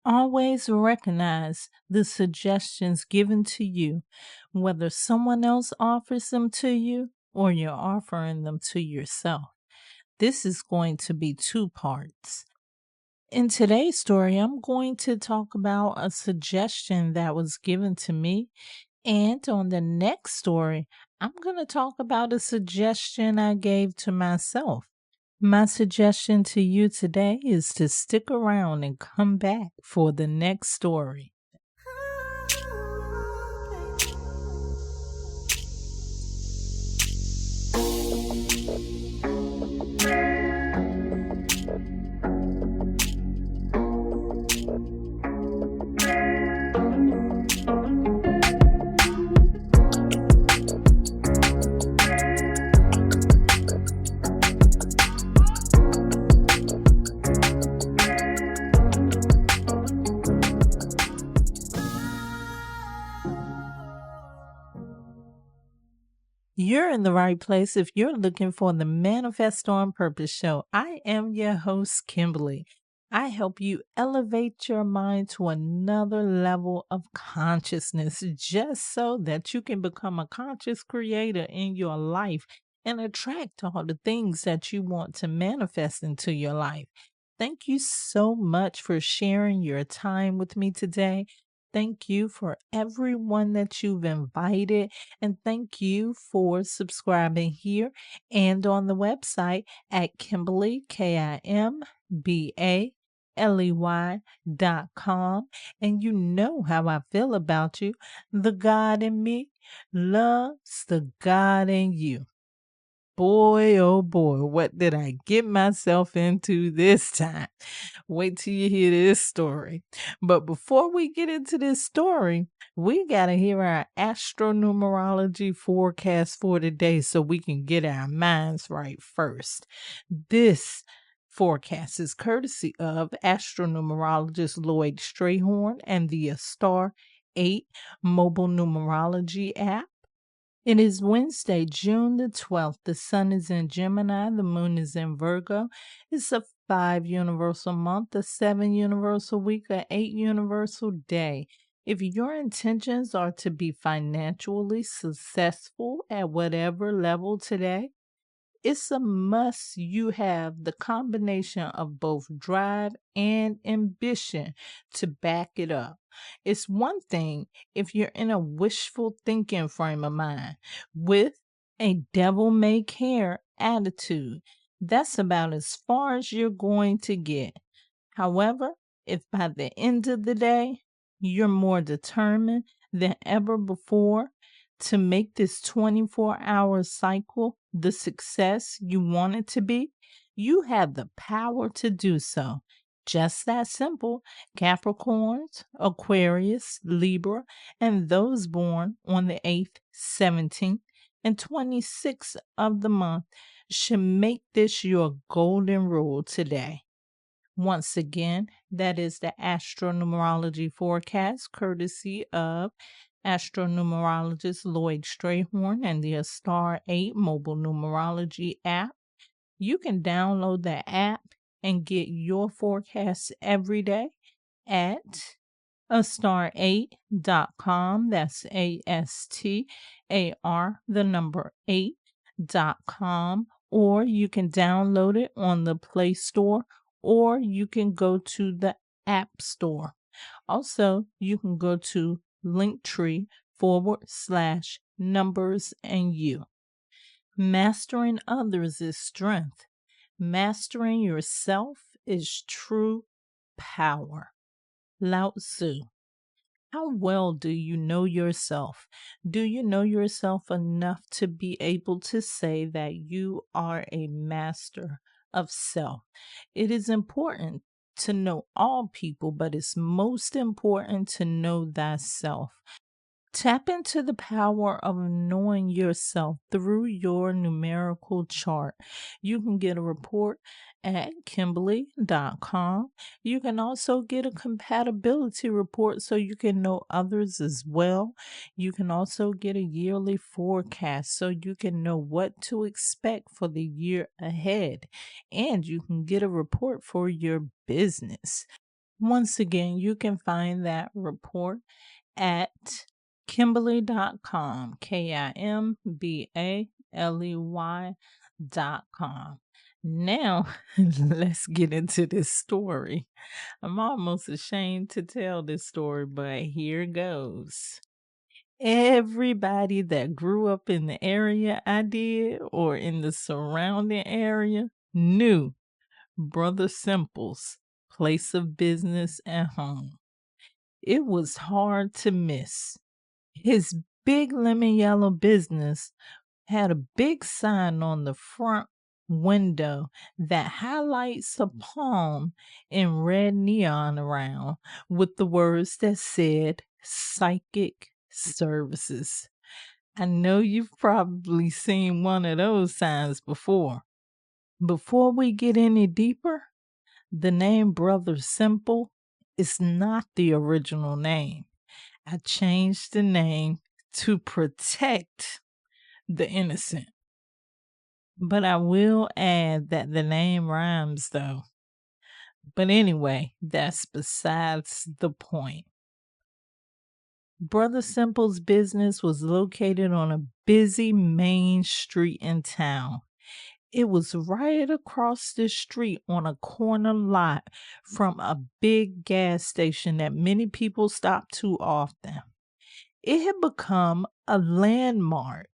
Always recognize the suggestions given to you, whether someone else offers them to you or you're offering them to yourself. This is going to be two parts. In today's story, I'm going to talk about a suggestion that was given to me. And on the next story, I'm going to talk about a suggestion I gave to myself. My suggestion to you today is to stick around and come back for the next story. You're in the right place if you're looking for the Manifest on Purpose show. I am your host, Kimbaley. I help you elevate your mind to another level of consciousness just so that you can become a conscious creator in your life and attract all the things that you want to manifest into your life. Thank you so much for sharing your time with me today. Thank you for everyone that you've invited, and thank you for subscribing here and on the website at Kimbaley, KIMBALEY.com. And you know how I feel about you. The God in me loves the God in you. Boy, oh boy, what did I get myself into this time? Wait till you hear this story. But before we get into this story, we got to hear our Astro-Numerology forecast for today so we can get our minds right first. This forecast is courtesy of Astro-Numerologist LLoyd Strayhorn and the Star 8 mobile numerology app. It is Wednesday, June the 12th. The sun is in Gemini. The moon is in Virgo. It's a 5 universal month, a 7 universal week, a 8 universal day. If your intentions are to be financially successful at whatever level today, it's a must you have the combination of both drive and ambition to back it up. It's one thing if you're in a wishful thinking frame of mind with a devil may care attitude. That's about as far as you're going to get. However, if by the end of the day you're more determined than ever before to make this 24-hour cycle the success you want it to be, you have the power to do so. Just that simple. Capricorns, Aquarius, Libra, and those born on the 8th, 17th, and 26th of the month should make this your golden rule today. Once again, that is the Astro-Numerology forecast, courtesy of Astro-Numerologist LLoyd Strayhorn and the Star 8 mobile numerology app. You can download the app and get your forecasts every day at astar8.com. That's ASTAR, the number 8.com. Or you can download it on the Play Store, or you can go to the App Store. Also, you can go to Linktree/numbers and you. Mastering others is strength. Mastering yourself is true power. Lao Tzu. How well do you know yourself? Do you know yourself enough to be able to say that you are a master of self? It is important to know all people, but it's most important to know thyself. Tap into the power of knowing yourself through your numerical chart. You can get a report at Kimbaley.com. You can also get a compatibility report so you can know others as well. You can also get a yearly forecast so you can know what to expect for the year ahead. And you can get a report for your business. Once again, you can find that report at Kimbaley.com, Kimbaley.com. Now, let's get into this story. I'm almost ashamed to tell this story, but here goes. Everybody that grew up in the area I did or in the surrounding area knew Brother Simple's place of business and home. It was hard to miss. His big lemon yellow business had a big sign on the front window that highlights a palm in red neon around with the words that said psychic services. I know you've probably seen one of those signs before. Before we get any deeper, the name Brother Simple is not the original name. I changed the name to protect the innocent. But I will add that the name rhymes though. But anyway, that's besides the point. Brother Simple's business was located on a busy main street in town. It was right across the street on a corner lot from a big gas station that many people stopped to often. It had become a landmark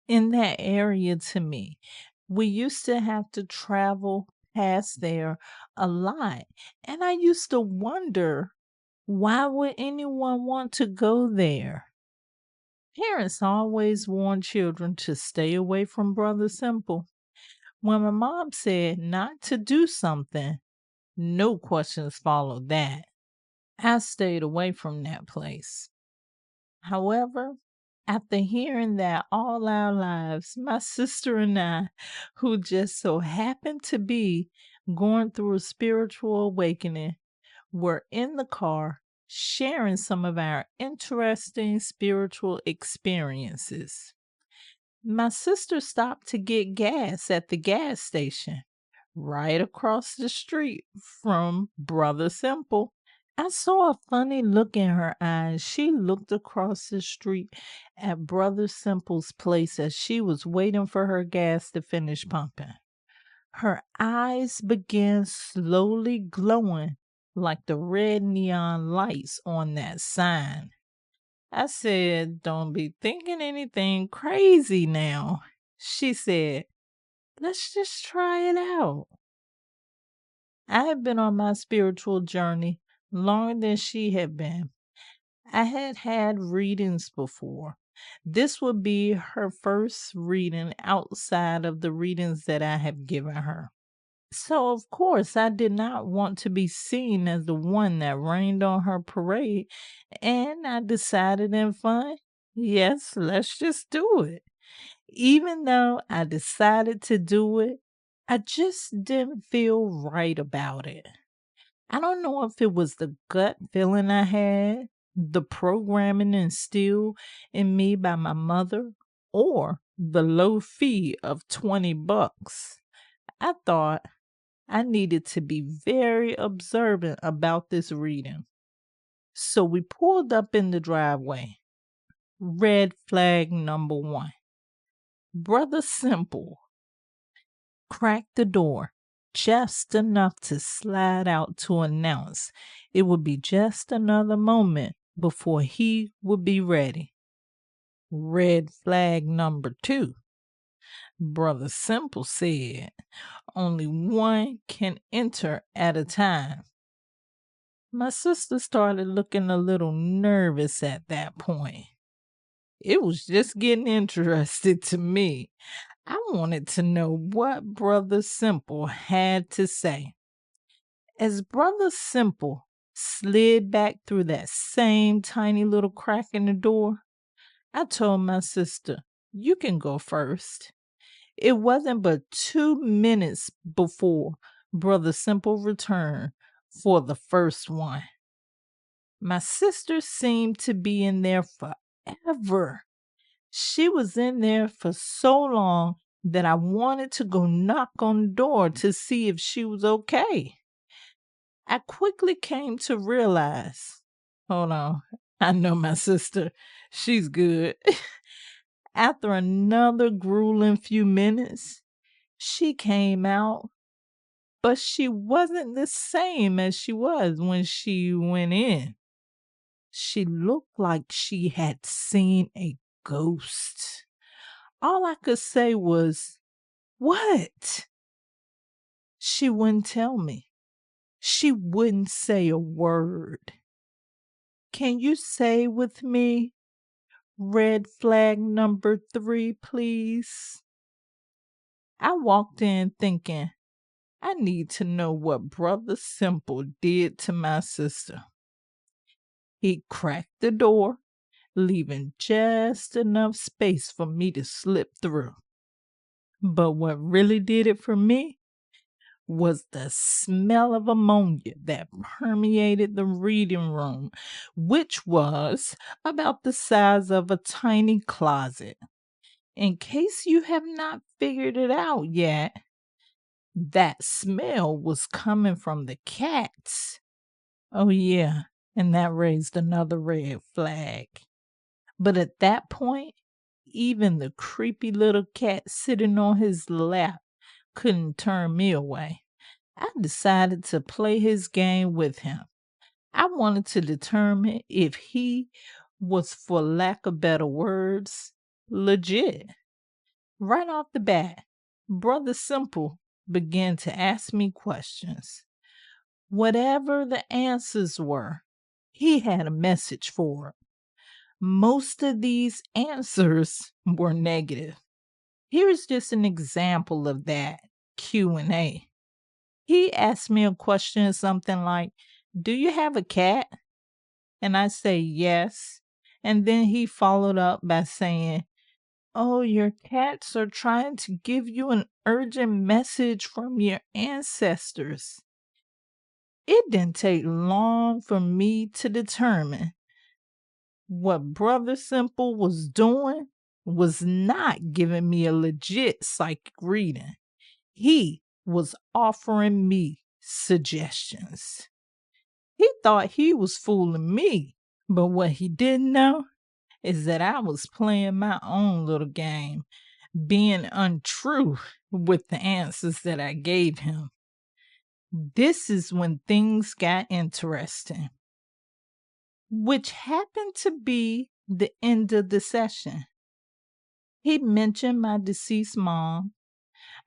in that area to me. We used to have to travel past there a lot, and I used to wonder, why would anyone want to go there? Parents always warn children to stay away from Brother Simple. When my mom said not to do something, no questions followed that. I stayed away from that place. However, after hearing that all our lives, my sister and I, who just so happened to be going through a spiritual awakening, were in the car sharing some of our interesting spiritual experiences. My sister stopped to get gas at the gas station right across the street from Brother Simple. I saw a funny look in her eyes. She looked across the street at Brother Simple's place as she was waiting for her gas to finish pumping. Her eyes began slowly glowing like the red neon lights on that sign. I said, "Don't be thinking anything crazy now." She said, "Let's just try it out." I had been on my spiritual journey longer than she had been. I had had readings before. This would be her first reading outside of the readings that I have given her. So, of course, I did not want to be seen as the one that rained on her parade, and I decided in fun, yes, let's just do it. Even though I decided to do it, I just didn't feel right about it. I don't know if it was the gut feeling I had, the programming instilled in me by my mother, or the low fee of $20. I thought I needed to be very observant about this reading. So we pulled up in the driveway. Red flag number one. Brother Simple cracked the door just enough to slide out to announce it would be just another moment before he would be ready. Red flag number two. Brother Simple said only one can enter at a time. My sister started looking a little nervous at that point. It was just getting interested to me. I wanted to know what Brother Simple had to say. As Brother Simple slid back through that same tiny little crack in the door, I told my sister, "You can go first." It wasn't but 2 minutes before Brother Simple returned for the first one. My sister seemed to be in there forever. She was in there for so long that I wanted to go knock on the door to see if she was okay. I quickly came to realize, hold on, I know my sister, she's good. After another grueling few minutes, she came out, but she wasn't the same as she was when she went in. She looked like she had seen a ghost. All I could say was, "What?" She wouldn't tell me. She wouldn't say a word. Can you say with me, red flag number 3, please? I walked in thinking, I need to know what Brother Simple did to my sister. He cracked the door, leaving just enough space for me to slip through. But what really did it for me was the smell of ammonia that permeated the reading room, which was about the size of a tiny closet. In case you have not figured it out yet, that smell was coming from the cats. Oh, yeah, and that raised another red flag. But at that point, even the creepy little cat sitting on his lap couldn't turn me away. I decided to play his game with him. I wanted to determine if he was, for lack of better words, legit. Right off the bat, Brother Simple began to ask me questions. Whatever the answers were, he had a message for it. Most of these answers were negative. Here's just an example of that Q&A. He asked me a question, something like, "Do you have a cat?" And I say, "Yes." And then he followed up by saying, "Oh, your cats are trying to give you an urgent message from your ancestors." It didn't take long for me to determine what Brother Simple was doing was not giving me a legit psychic reading. He was offering me suggestions. He thought he was fooling me, but what he didn't know is that I was playing my own little game, being untrue with the answers that I gave him. This is when things got interesting, which happened to be the end of the session. He mentioned my deceased mom.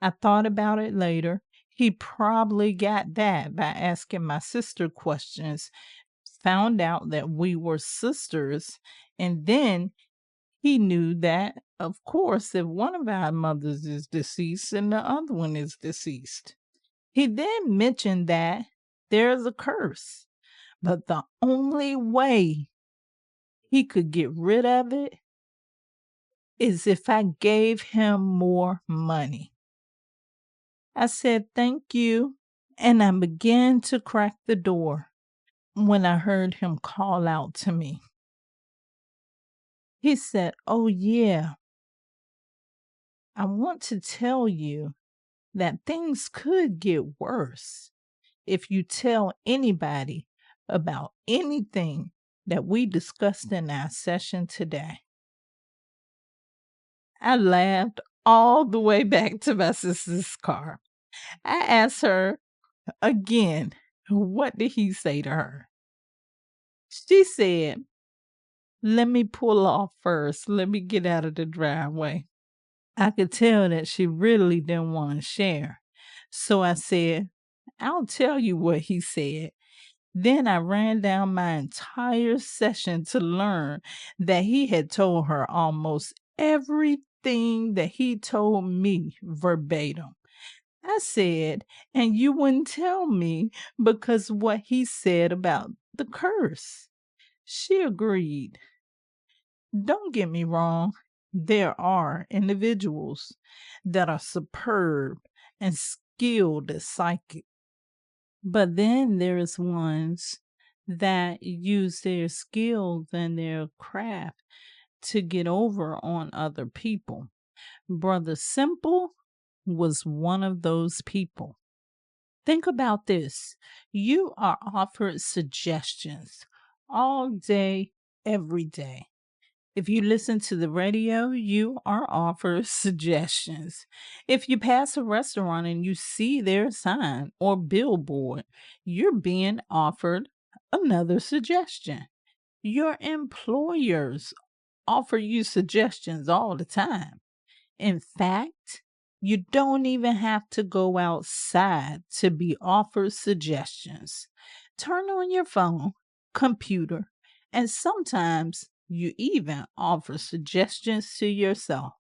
I thought about it later. He probably got that by asking my sister questions, found out that we were sisters, and then he knew that, of course, if one of our mothers is deceased and the other one is deceased. He then mentioned that there's a curse, but the only way he could get rid of it is if I gave him more money. I said, "Thank you," and I began to crack the door when I heard him call out to me. He said, "Oh, yeah, I want to tell you that things could get worse if you tell anybody about anything that we discussed in our session today." I laughed all the way back to my sister's car. I asked her again, what did he say to her? She said, "Let me pull off first. Let me get out of the driveway." I could tell that she really didn't want to share. So I said, "I'll tell you what he said." Then I ran down my entire session to learn that he had told her almost everything that he told me verbatim. I said, "And you wouldn't tell me because what he said about the curse." She agreed. Don't get me wrong, there are individuals that are superb and skilled as psychic. But then there's ones that use their skills and their craft to get over on other people. Brother Simple was one of those people. Think about this. You are offered suggestions all day, every day. If you listen to the radio, you are offered suggestions. If you pass a restaurant and you see their sign or billboard, you're being offered another suggestion. Your employers offer you suggestions all the time. In fact, you don't even have to go outside to be offered suggestions. Turn on your phone, computer, and sometimes you even offer suggestions to yourself.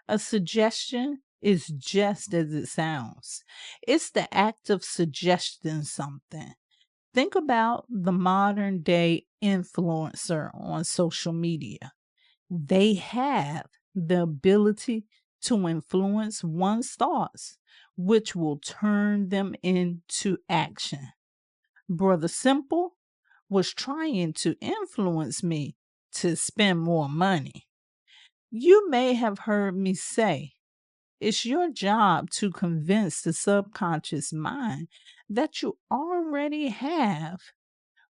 A suggestion is just as it sounds. It's the act of suggesting something. Think about the modern day influencer on social media. They have the ability to influence one's thoughts, which will turn them into action. Brother Simple was trying to influence me to spend more money. You may have heard me say, it's your job to convince the subconscious mind that you already have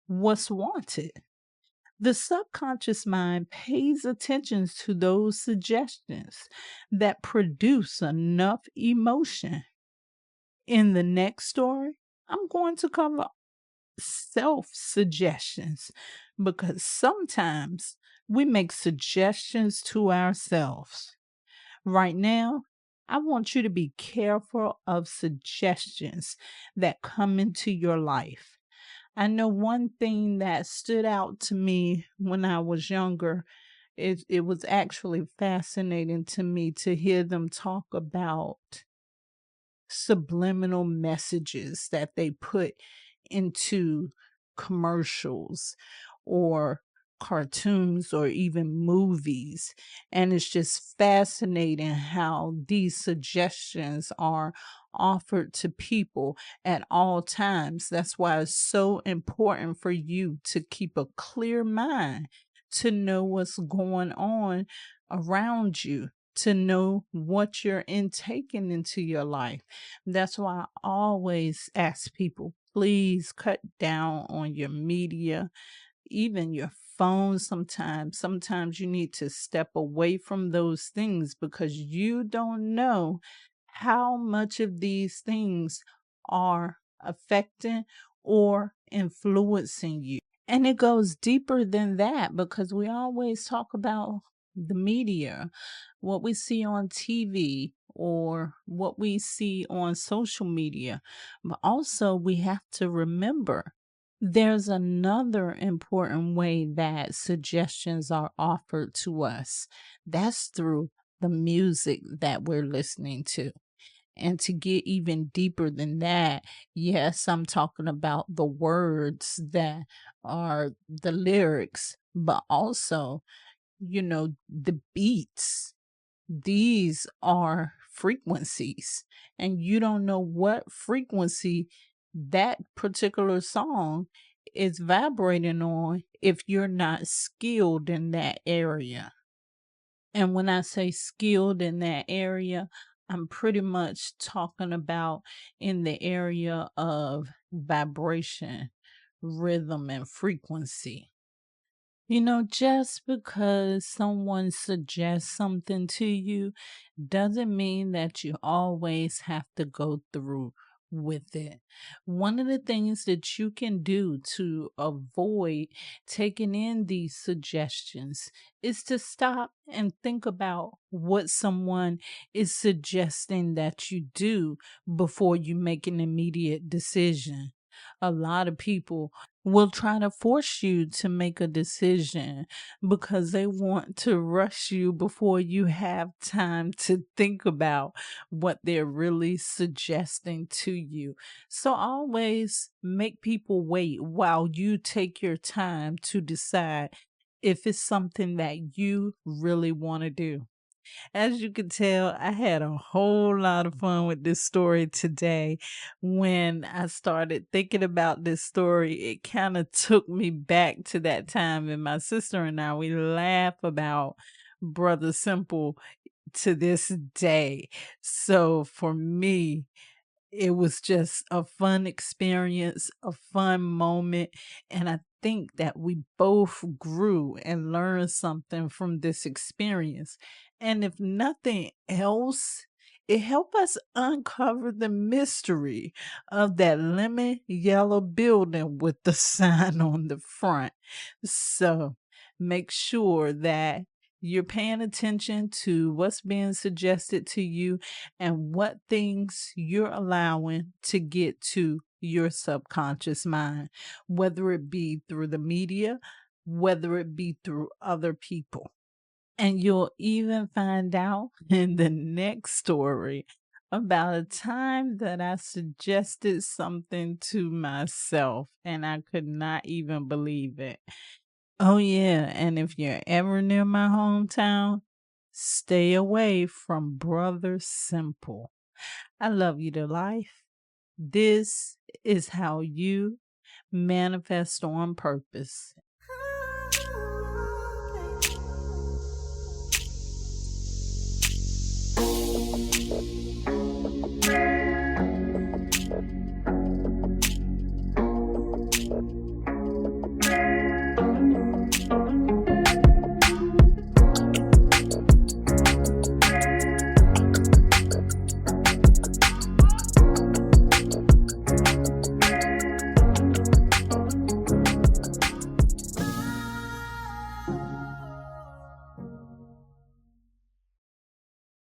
what's wanted. The subconscious mind pays attention to those suggestions that produce enough emotion. In the next story, I'm going to cover self suggestions because sometimes we make suggestions to ourselves. Right now, I want you to be careful of suggestions that come into your life. I know one thing that stood out to me when I was younger, it was actually fascinating to me to hear them talk about subliminal messages that they put into commercials or cartoons or even movies. And it's just fascinating how these suggestions are offered to people at all times. That's why it's so important for you to keep a clear mind, to know what's going on around you, to know what you're intaking into your life. That's why I always ask people, please cut down on your media, even your phone sometimes. Sometimes you need to step away from those things because you don't know how much of these things are affecting or influencing you. And it goes deeper than that because we always talk about the media, what we see on TV or what we see on social media. But also, we have to remember there's another important way that suggestions are offered to us. That's through the music that we're listening to. And to get even deeper than that, yes, I'm talking about the words that are the lyrics, but also, the beats. These are frequencies, and you don't know what frequency that particular song is vibrating on if you're not skilled in that area. And when I say skilled in that area, I'm pretty much talking about in the area of vibration, rhythm, and frequency. Just because someone suggests something to you doesn't mean that you always have to go through with it. One of the things that you can do to avoid taking in these suggestions is to stop and think about what someone is suggesting that you do before you make an immediate decision. A lot of people will try to force you to make a decision because they want to rush you before you have time to think about what they're really suggesting to you. So always make people wait while you take your time to decide if it's something that you really want to do. As you can tell, I had a whole lot of fun with this story today. When I started thinking about this story, it kind of took me back to that time. And my sister and I, we laugh about Brother Simple to this day. So for me, it was just a fun experience, a fun moment. And I think that we both grew and learned something from this experience. And if nothing else, it helped us uncover the mystery of that lemon yellow building with the sign on the front. So make sure that you're paying attention to what's being suggested to you and what things you're allowing to get to your subconscious mind, whether it be through the media, whether it be through other people. And you'll even find out in the next story about a time that I suggested something to myself and I could not even believe it. Oh, yeah. And if you're ever near my hometown, stay away from Brother Simple. I love you to life. This is how you manifest on purpose.